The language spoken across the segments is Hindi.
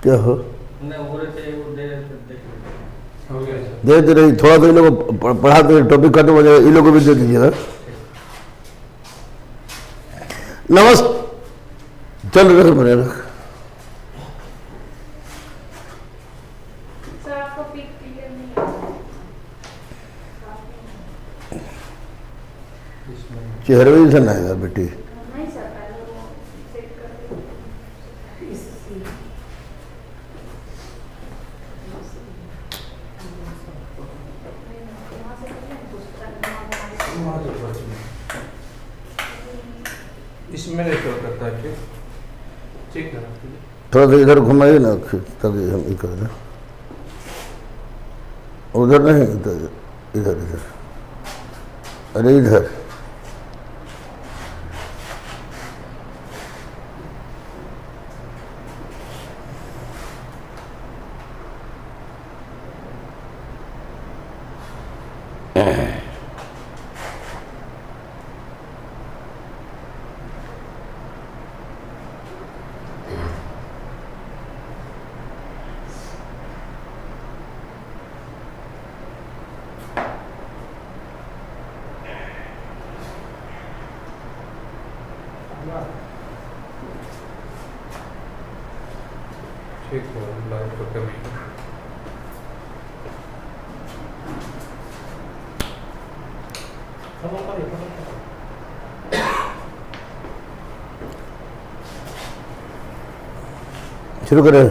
क्या हो दे दे रही, थोड़ा तो इन लोगों को पढ़ा दे, टॉपिक खत्म हो जाएगा, इन लोगों को भी दे दीजिएगा। चल रहे बने चेहरे में से आएगा बेटी। इसमें करता है फिर ठीक है, थोड़ा सा इधर घुमाइए ना ताकि हम कर दें। उधर नहीं, इधर इधर इधर, अरे इधर ठीक है, लाइव को कभी शुरू करें।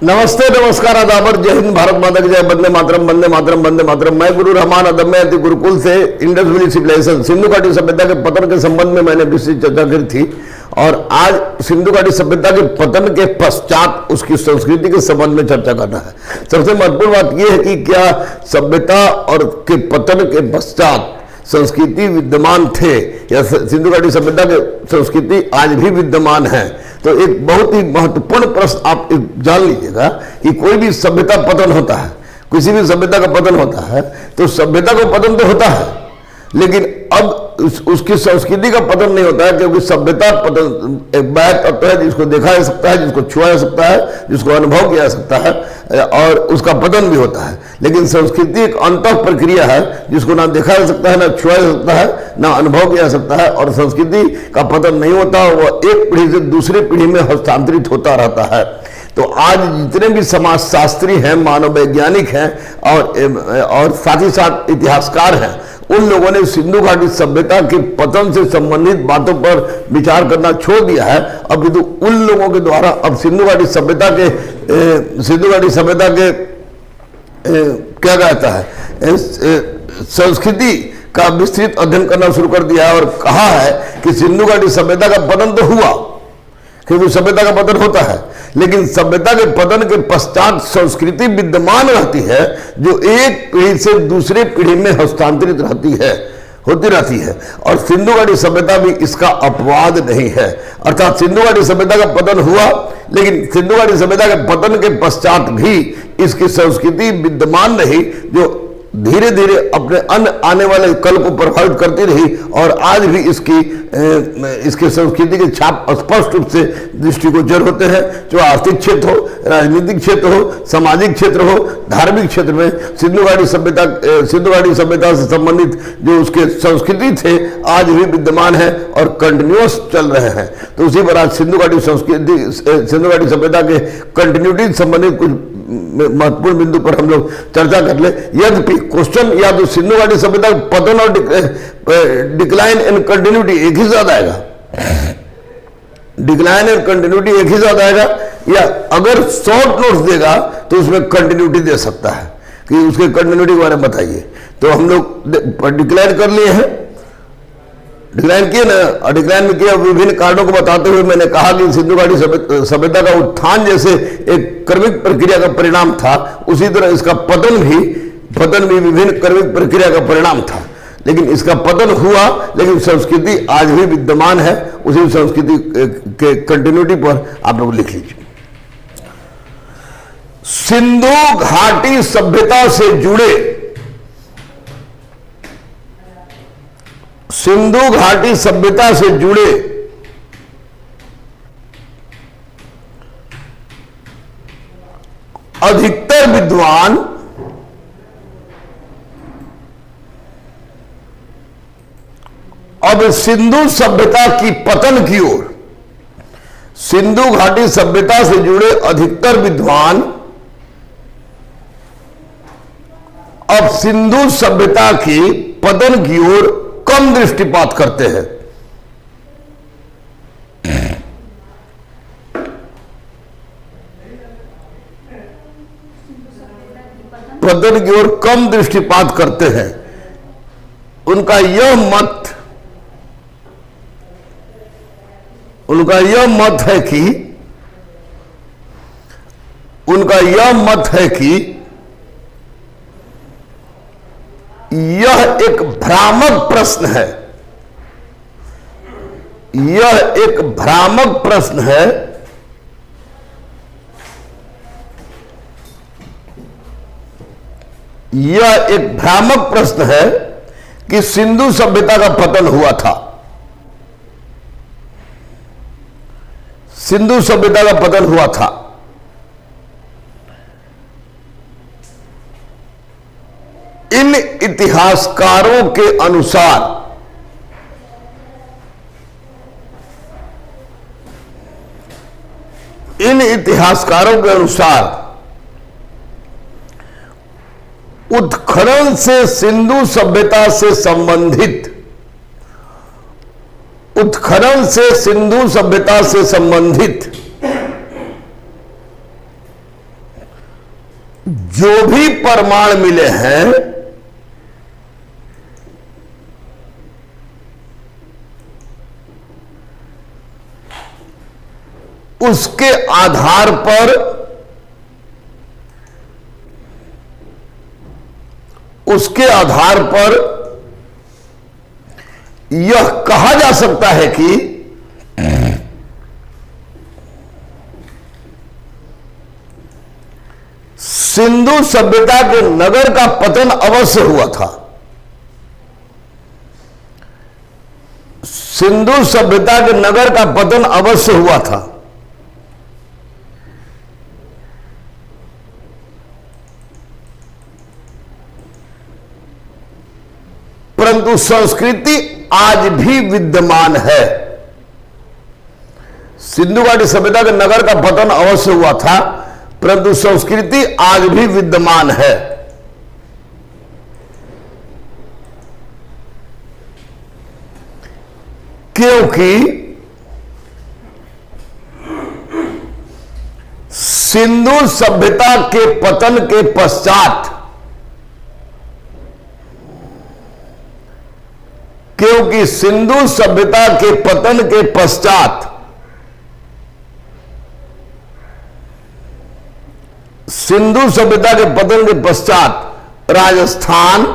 नमस्ते, नमस्कार, आदाबर, जय हिंद, भारत माता की जय, वंदे मातरम, वंदे मातरम, वंदे मातरम। मैं गुरु रहमान अदम्य अति गुरुकुल से इंडस वैली सिविलाइजेशन सिंधु घाटी सभ्यता के पतन के संबंध में मैंने विस्तृत चर्चा की थी, और आज सिंधु घाटी सभ्यता के पतन के पश्चात उसकी संस्कृति के संबंध में चर्चा करना है। सबसे महत्वपूर्ण बात यह है कि क्या सभ्यता और के पतन के पश्चात संस्कृति विद्यमान थे, या सिंधु घाटी सभ्यता के संस्कृति आज भी विद्यमान है। तो एक बहुत ही महत्वपूर्ण प्रश्न आप जान लीजिएगा कि कोई भी सभ्यता पतन होता है, किसी भी सभ्यता का पतन होता है, तो सभ्यता का पतन तो होता है, लेकिन अब उसकी संस्कृति का पतन नहीं होता है, क्योंकि सभ्यता पतन एक बाह्य तत्व है जिसको देखा जा सकता है, जिसको छुआ जा सकता है, जिसको अनुभव किया जा सकता है, और उसका पतन भी होता है। लेकिन संस्कृति एक अंतः प्रक्रिया है जिसको ना देखा जा सकता है, ना छुआ जा सकता है, ना अनुभव किया जा सकता है, और संस्कृति का पतन नहीं होता, वह एक पीढ़ी से दूसरी पीढ़ी में हस्तांतरित होता रहता है। तो आज जितने भी समाजशास्त्री हैं, मानव वैज्ञानिक हैं, और साथ ही साथ इतिहासकार हैं, उन लोगों ने सिंधु घाटी सभ्यता के पतन से संबंधित बातों पर विचार करना छोड़ दिया है। अब तो उन लोगों के द्वारा अब सिंधु घाटी सभ्यता के क्या कहता है, संस्कृति का विस्तृत अध्ययन करना शुरू कर दिया है, और कहा है कि सिंधु घाटी सभ्यता का पतन तो हुआ, क्योंकि सभ्यता का पतन होता है, लेकिन सभ्यता के पतन के पश्चात संस्कृति विद्यमान रहती है, जो एक पीढ़ी से दूसरी पीढ़ी में हस्तांतरित होती रहती है। और सिंधु घाटी सभ्यता भी इसका अपवाद नहीं है। अर्थात सिंधु घाटी सभ्यता का पतन हुआ, लेकिन सिंधु घाटी सभ्यता के पतन के पश्चात भी इसकी संस्कृति विद्यमान रही, जो धीरे धीरे अपने आने वाले कल को प्रभावित करती रही, और आज भी इसके संस्कृति के छाप स्पष्ट रूप से दृष्टिगोचर होते हैं। जो आर्थिक क्षेत्र हो, राजनीतिक क्षेत्र हो, सामाजिक क्षेत्र हो, धार्मिक क्षेत्र में सिंधु घाटी सभ्यता से संबंधित जो उसके संस्कृति थे आज भी विद्यमान है और कंटिन्यूअस चल रहे हैं। तो उसी पर आज सिंधु घाटी सभ्यता के कंटिन्यूटी संबंधित कुछ महत्वपूर्ण बिंदु पर हम लोग चर्चा कर ले। यद्यपि क्वेश्चन या तो सिंधु घाटी सभ्यता पतन और डिक्लाइन एंड कंटिन्यूटी एक ही साथ आएगा, डिक्लाइन एंड कंटिन्यूटी एक ही साथ आएगा, या अगर शॉर्ट नोट्स देगा तो उसमें कंटिन्यूटी दे सकता है कि उसके कंटिन्यूटी के बारे में बताइए। तो हम लोग डिक्लाइन कर लिए हैं, डिक्लाइन किए ना, और डिक्लाइन में किया विभिन्न कारणों को बताते हुए मैंने कहा कि सिंधु घाटी सभ्यता का उत्थान जैसे एक क्रमिक प्रक्रिया का परिणाम था, उसी तरह इसका पतन भी विभिन्न क्रमिक प्रक्रिया का परिणाम था। लेकिन इसका पतन हुआ, लेकिन संस्कृति आज भी विद्यमान है। उसी संस्कृति के कंटिन्यूटी पर आप लोग लिख लीजिए। सिंधु घाटी सभ्यता से जुड़े सिंधु घाटी सभ्यता से जुड़े अधिकतर विद्वान अब सिंधु सभ्यता की पतन की ओर, सिंधु घाटी सभ्यता से जुड़े अधिकतर विद्वान अब सिंधु सभ्यता की पतन की ओर कम दृष्टिपात करते हैं। पतन की ओर कम दृष्टिपात करते हैं। उनका यह मत है कि यह एक भ्रामक प्रश्न है, यह एक भ्रामक प्रश्न है यह एक भ्रामक प्रश्न है कि सिंधु सभ्यता का पतन हुआ था। सिंधु सभ्यता का पतन हुआ था। इन इतिहासकारों के अनुसार उत्खनन से सिंधु सभ्यता से संबंधित जो भी प्रमाण मिले हैं उसके आधार पर यह कहा जा सकता है कि सिंधु सभ्यता के नगर का पतन अवश्य हुआ था। सिंधु सभ्यता के नगर का पतन अवश्य हुआ था। परंतु संस्कृति आज भी विद्यमान है। सिंधु घाटी सभ्यता के नगर का पतन अवश्य हुआ था, परंतु संस्कृति आज भी विद्यमान है। क्योंकि सिंधु सभ्यता के पतन के पश्चात राजस्थान,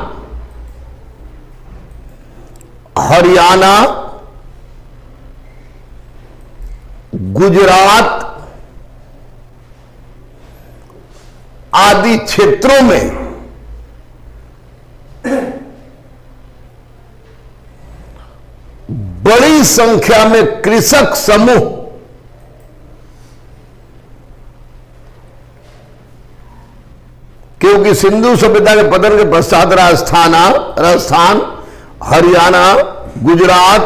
हरियाणा, गुजरात आदि क्षेत्रों में बड़ी संख्या में कृषक समूह क्योंकि सिंधु सभ्यता के पतन के पश्चात राजस्थान, हरियाणा, गुजरात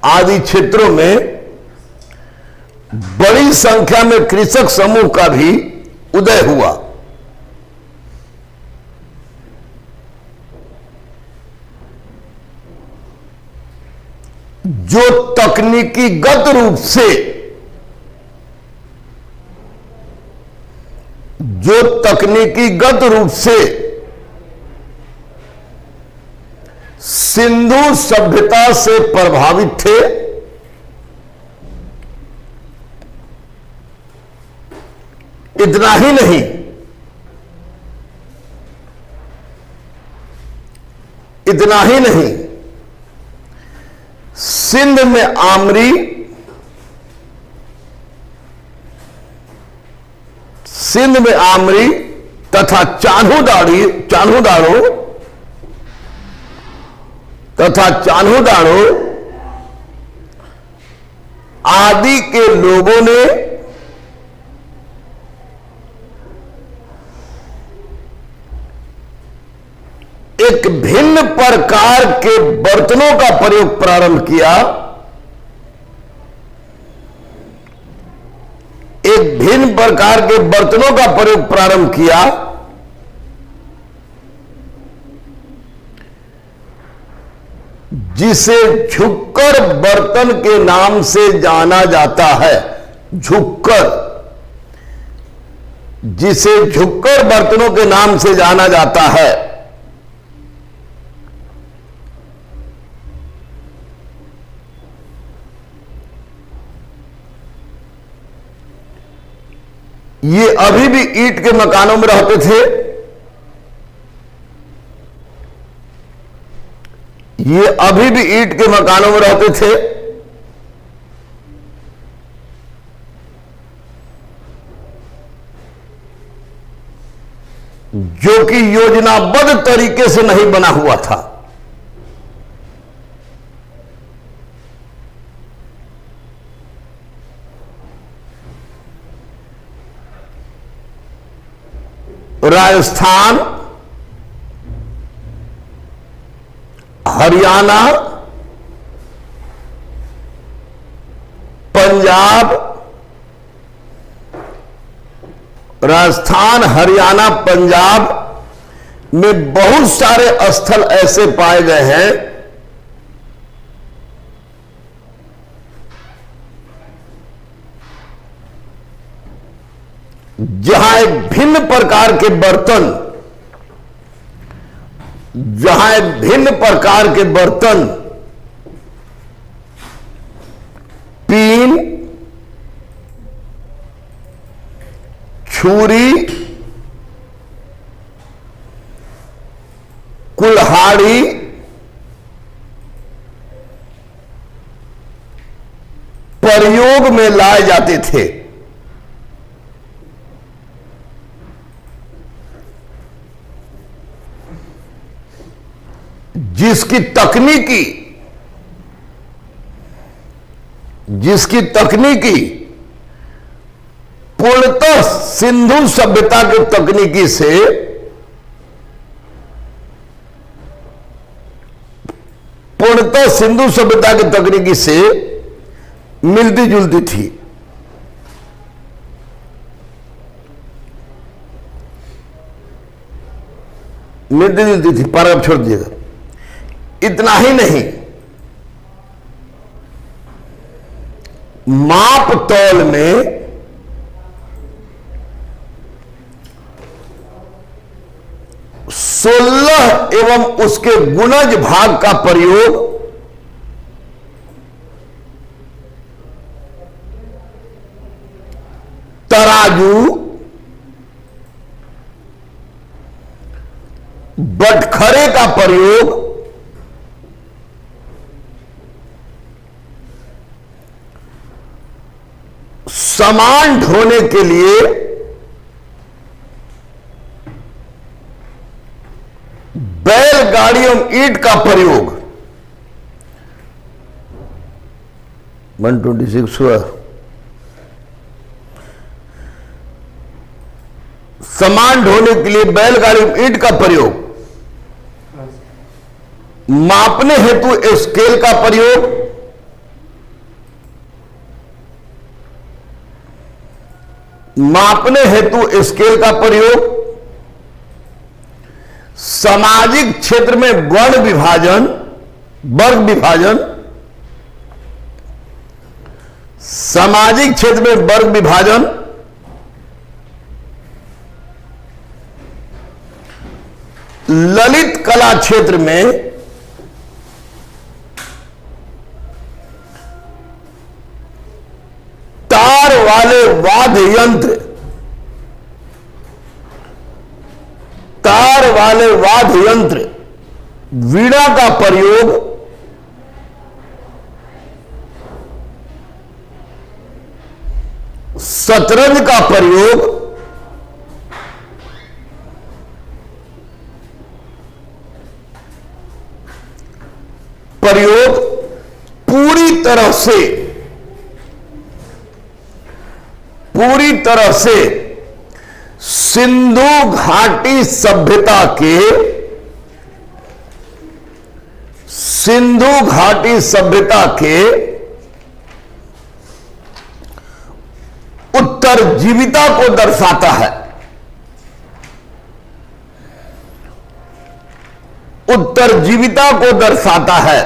आदि क्षेत्रों में बड़ी संख्या में कृषक समूह का भी उदय हुआ। जो तकनीकीगत रूप से सिंधु सभ्यता से प्रभावित थे, इतना ही नहीं, सिंध में आमरी तथा चान्हूदारों तथा चान्होदाणो आदि के लोगों ने एक भिन्न प्रकार के बर्तनों का प्रयोग प्रारंभ किया। एक भिन्न प्रकार के बर्तनों का प्रयोग प्रारंभ किया जिसे झुक्कर बर्तन के नाम से जाना जाता है। झुक्कर, जिसे झुक्कर बर्तनों के नाम से जाना जाता है। ये अभी भी ईंट के मकानों में रहते थे। ये अभी भी ईंट के मकानों में रहते थे। जो कि योजनाबद्ध तरीके से नहीं बना हुआ था। राजस्थान, हरियाणा, पंजाब, राजस्थान, हरियाणा, पंजाब में बहुत सारे स्थल ऐसे पाए गए हैं जहां एक भिन्न प्रकार के बर्तन, जहां एक भिन्न प्रकार के बर्तन, पीन, छुरी, कुल्हाड़ी, प्रयोग में लाए जाते थे। जिसकी तकनीकी पूर्णतः सिंधु सभ्यता की तकनीकी से मिलती जुलती थी। पर अब छोड़ दिएगा। इतना ही नहीं, माप तौल में सोलह एवं उसके गुणज भाग का प्रयोग तराजू, बटखरे का प्रयोग, सामान ढोने के लिए बैलगाड़ी एवं ईंट का प्रयोग 126 हुआ। सामान ढोने के लिए बैलगाड़ी एवं ईंट का प्रयोग, मापने हेतु स्केल का प्रयोग, स्केल का प्रयोग, सामाजिक क्षेत्र में वर्ग विभाजन, सामाजिक क्षेत्र में वर्ग विभाजन, ललित कला क्षेत्र में तार वाले वाद्य यंत्र, वीणा का प्रयोग, शतरंज का प्रयोग, प्रयोग पूरी तरह से सिंधु घाटी सभ्यता के उत्तरजीविता को दर्शाता है। उत्तरजीविता को दर्शाता है।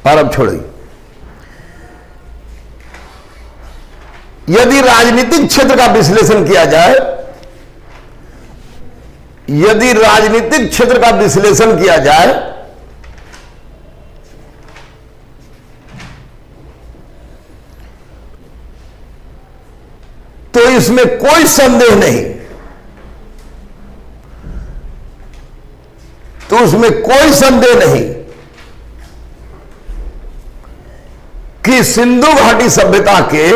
और अब छोड़िए, यदि राजनीतिक क्षेत्र का विश्लेषण किया जाए, यदि राजनीतिक क्षेत्र का विश्लेषण किया जाए तो इसमें कोई संदेह नहीं, कि सिंधु घाटी सभ्यता के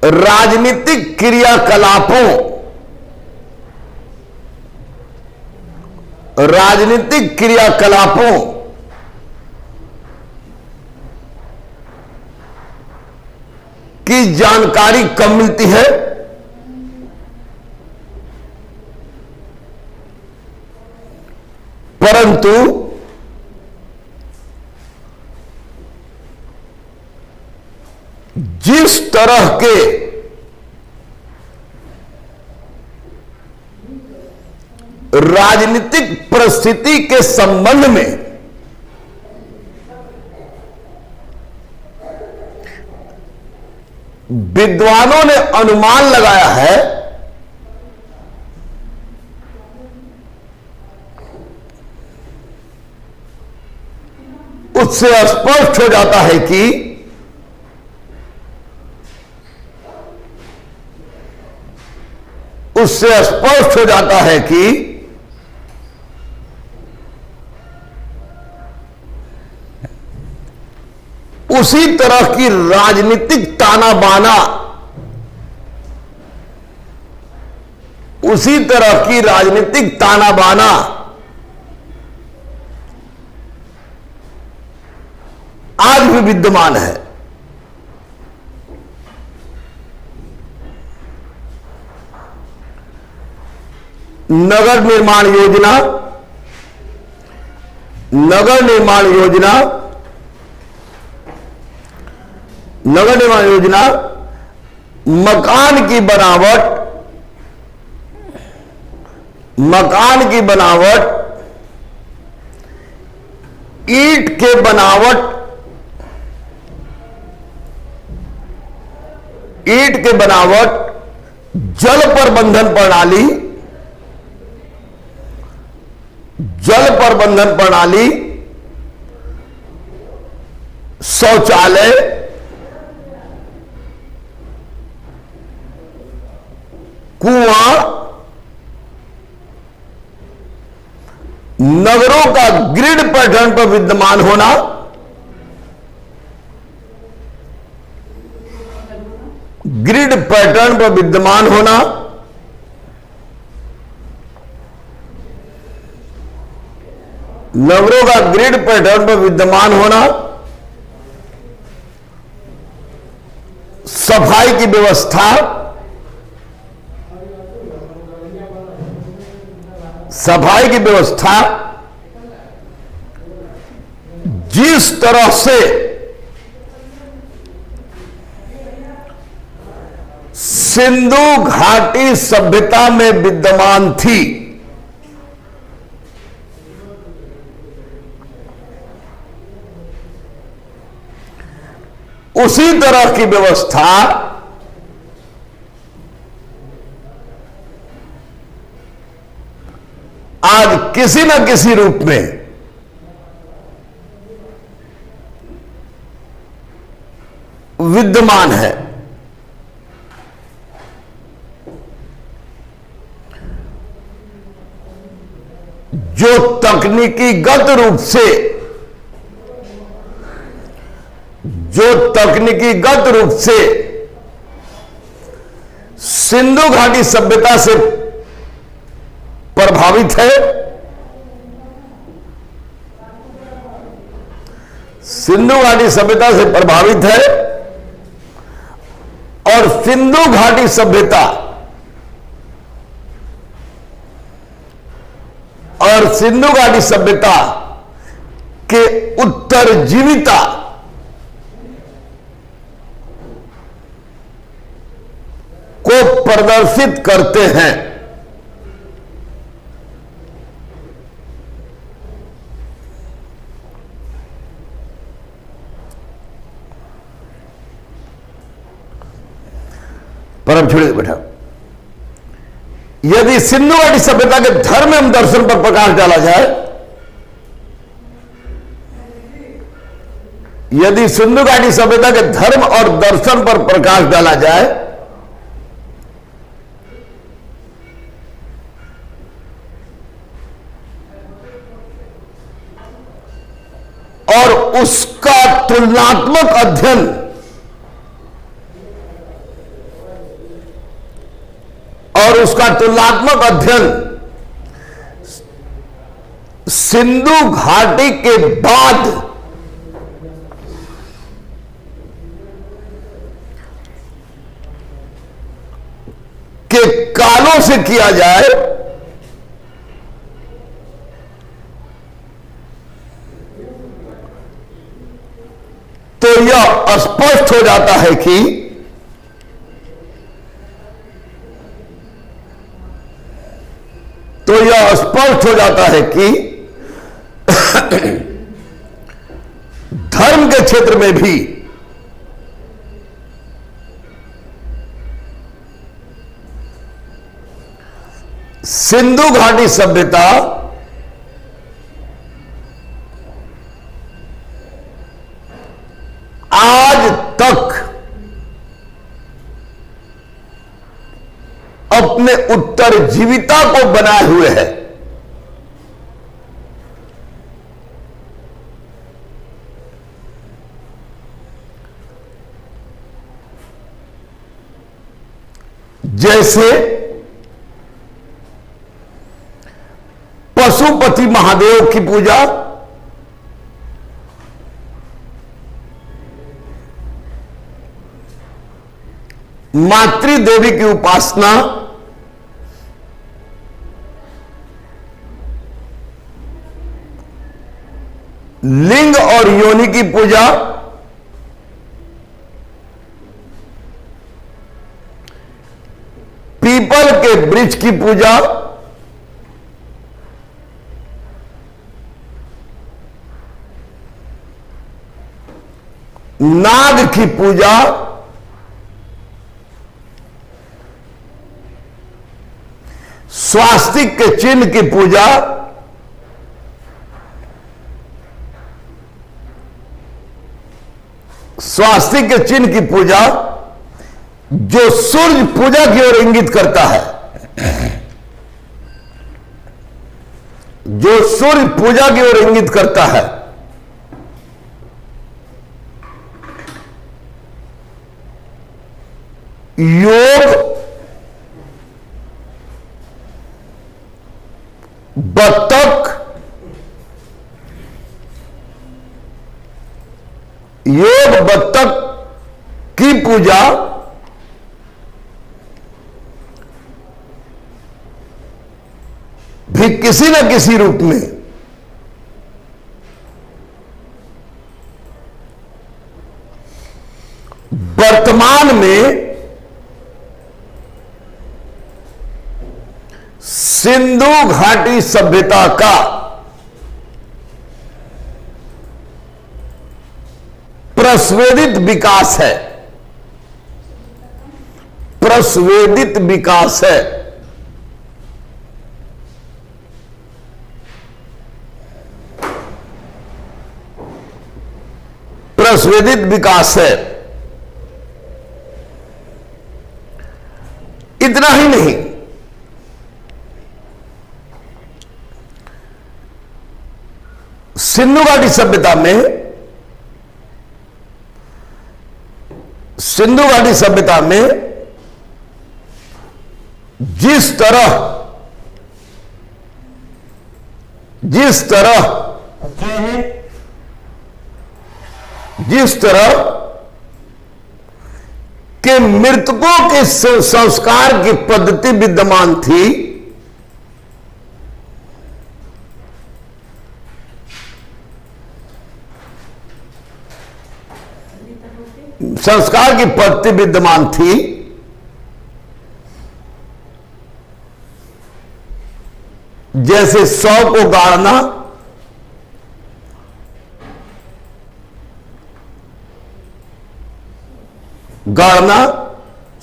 राजनीतिक क्रियाकलापों की जानकारी कम मिलती है, परंतु जिस तरह के राजनीतिक परिस्थिति के संबंध में विद्वानों ने अनुमान लगाया है, उससे स्पष्ट हो जाता है कि उसी तरह की राजनीतिक ताना बाना आज भी विद्यमान है। नगर निर्माण योजना मकान की बनावट ईंट के बनावट जल प्रबंधन प्रणाली शौचालय कुआं नगरों का ग्रिड पैटर्न पर विद्यमान होना नगरों का ग्रिड पैटर्न पर विद्यमान होना, सफाई की व्यवस्था जिस तरह से सिंधु घाटी सभ्यता में विद्यमान थी, उसी तरह की व्यवस्था आज किसी न किसी रूप में विद्यमान है। जो तकनीकीगत रूप से सिंधु घाटी सभ्यता से प्रभावित है। सिंधु घाटी सभ्यता से प्रभावित है और सिंधु घाटी सभ्यता और सिंधु घाटी सभ्यता के उत्तरजीविता को प्रदर्शित करते हैं। पर अब छोड़िए बेटा, यदि सिंधु घाटी सभ्यता के धर्म एवं दर्शन पर प्रकाश डाला जाए, यदि सिंधु घाटी सभ्यता के धर्म और दर्शन पर प्रकाश डाला जाए और उसका तुलनात्मक अध्ययन सिंधु घाटी के बाद के कालों से किया जाए तो यह स्पष्ट हो जाता है कि धर्म के क्षेत्र में भी सिंधु घाटी सभ्यता आज तक अपने उत्तरजीविता को बनाए हुए है। जैसे पशुपति महादेव की पूजा, मातृ देवी की उपासना, लिंग और योनि की पूजा, पीपल के वृक्ष की पूजा, नाग की पूजा, स्वास्तिक के चिन्ह की पूजा, स्वास्तिक के चिन्ह की पूजा जो सूर्य पूजा की ओर इंगित करता है, जो सूर्य पूजा की ओर इंगित करता है, योग, बत्तख, योग बत्तख की पूजा भी किसी न किसी रूप में वर्तमान में सिंधु घाटी सभ्यता का प्रस्वेदित विकास है, प्रस्वेदित विकास है। प्रस्वेदित विकास है। इतना ही नहीं, सिंधु घाटी सभ्यता में जिस तरह के मृतकों के संस्कार की पद्धति विद्यमान थी, संस्कार की पद्धति विद्यमान थी, जैसे शव को गाड़ना,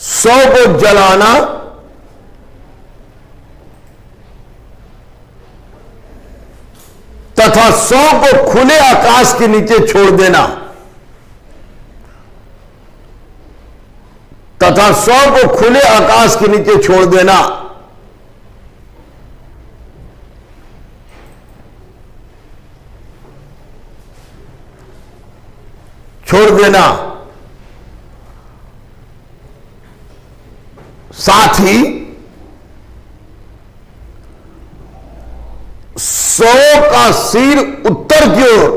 शव को जलाना, तथा शव को खुले आकाश के नीचे छोड़ देना, तथा शव को खुले आकाश के नीचे छोड़ देना, साथ ही शव का सिर उत्तर की ओर,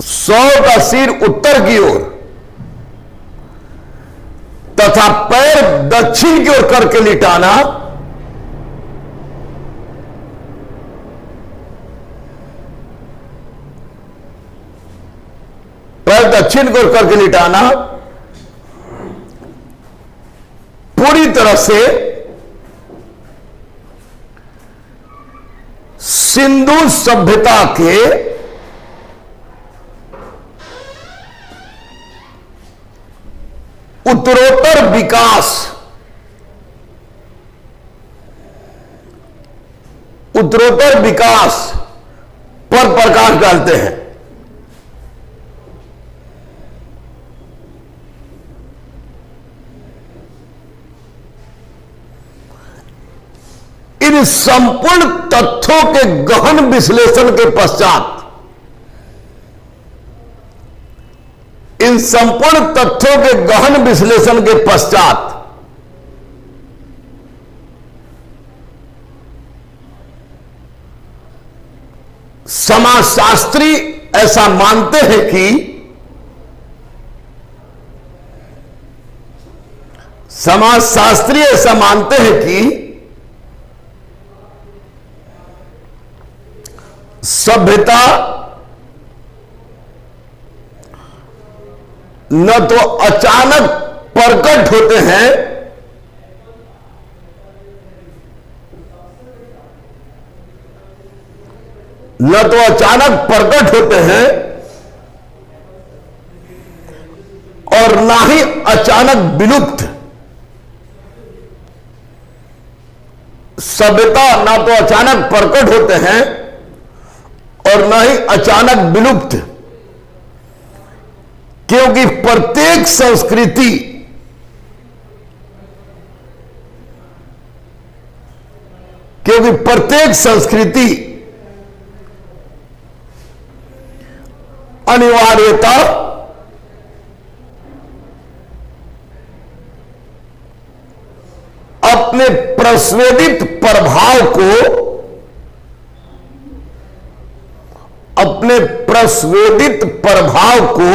शव का सिर उत्तर की ओर तथा पैर दक्षिण की ओर करके लिटाना, पैर दक्षिण की ओर करके लिटाना पूरी तरह से सिंधु सभ्यता के उत्तरोत्तर विकास पर प्रकाश डालते हैं। इन संपूर्ण तथ्यों के गहन विश्लेषण के पश्चात, इन संपूर्ण तथ्यों के गहन विश्लेषण के पश्चात समाजशास्त्री ऐसा मानते हैं कि सभ्यता न तो अचानक प्रकट होते हैं, और ना ही अचानक विलुप्त। सभ्यता ना तो अचानक प्रकट होते हैं और ना ही अचानक विलुप्त, क्योंकि प्रत्येक संस्कृति अनिवार्यता अपने प्रस्वेदित प्रभाव को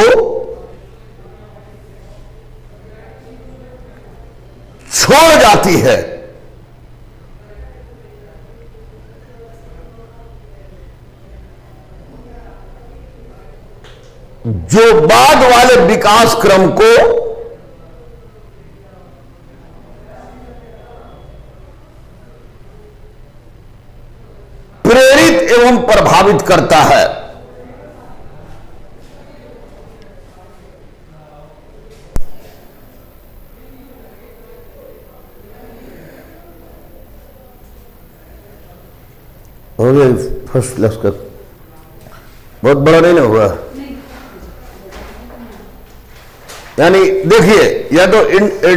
छोड़ जाती है। जो बाद वाले विकास क्रम को प्रेरित एवं प्रभावित करता है। हो गया फर्स्ट क्लास का, बहुत बड़ा नहीं ना हुआ। यानी देखिए, या तो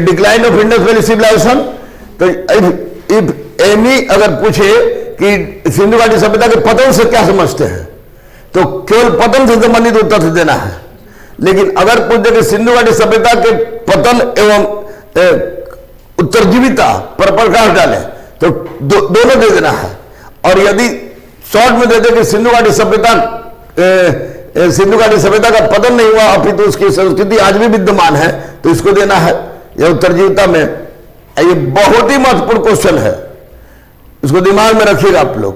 decline of Indus valley civilisation, तो इफ एनी अगर पूछे कि सिंधु घाटी सभ्यता के पतन से क्या समझते हैं, तो केवल पतन से संबंधित उत्तर देना है। लेकिन अगर पूछ दे कि सिंधु घाटी सभ्यता के पतन एवं उत्तरजीविता पर प्रकाश डाले तो दोनों दे देना है। और यदि शॉर्ट में दे दे कि सिंधु घाटी सभ्यता का पतन नहीं हुआ अपितु उसकी संस्कृति आज भी विद्यमान है, तो इसको देना है। यह उत्तरजीविता में ये बहुत ही महत्वपूर्ण क्वेश्चन है, इसको दिमाग में रखिएगा आप लोग।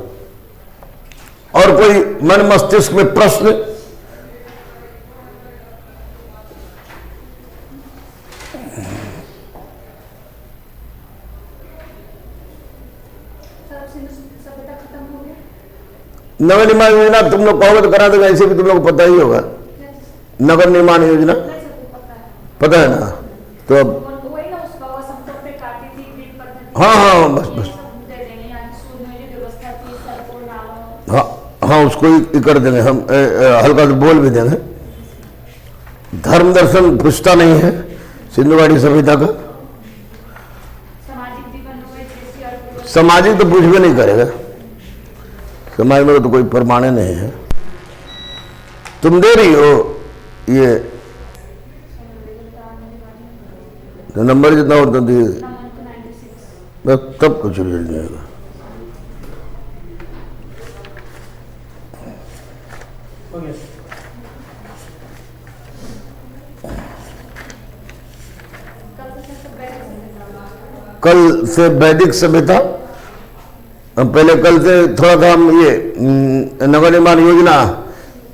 और कोई मन मस्तिष्क में प्रश्न? नगर निर्माण योजना तुम लोग कहोगे तो करा देगा, ऐसे भी तुम लोग को पता ही होगा। नगर निर्माण योजना पता है ना, तो अब हाँ बस हाँ उसको ही कर देंगे हम, हल्का तो बोल भी देंगे। धर्म दर्शन पूछता नहीं है सिंधु घाटी सभ्यता का, सामाजिक तो पूछ भी नहीं करेगा, समाज में तो कोई प्रमाण नहीं है। तुम दे रही हो ये तो नंबर जितना होता दिए बस, तब कुछ रिजल्ट नहीं होगा। कल से वैदिक सभ्यता, पहले कल से थोड़ा सा हम ये नगर निर्माण योजना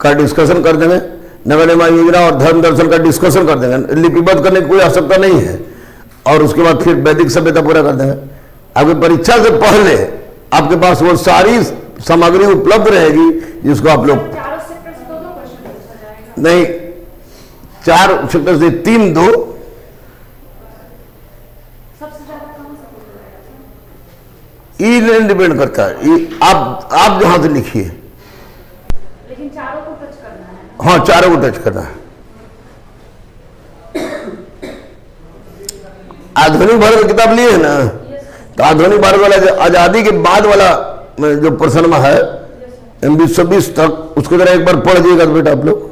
का डिस्कशन कर देंगे, नगर निर्माण योजना और धर्म दर्शन का डिस्कशन कर देंगे, लिपिबद्ध करने की कोई आवश्यकता नहीं है। और उसके बाद फिर वैदिक सभ्यता पूरा कर देंगे। आपकी परीक्षा से पहले आपके पास वो सारी सामग्री उपलब्ध रहेगी जिसको आप लोग नहीं 4 सेक्टर से 3 2 ई डिपेंड करता है, आप जहां से लिखिए, लेकिन चारों को टच करना है। हाँ चारों को टच करना है। आधुनिक भारत की किताब लिए है ना, तो आधुनिक भारत वाला आजादी के बाद वाला जो प्रश्न है 2020 तक, उसको जरा एक बार पढ़ दिएगा बेटा आप लोग।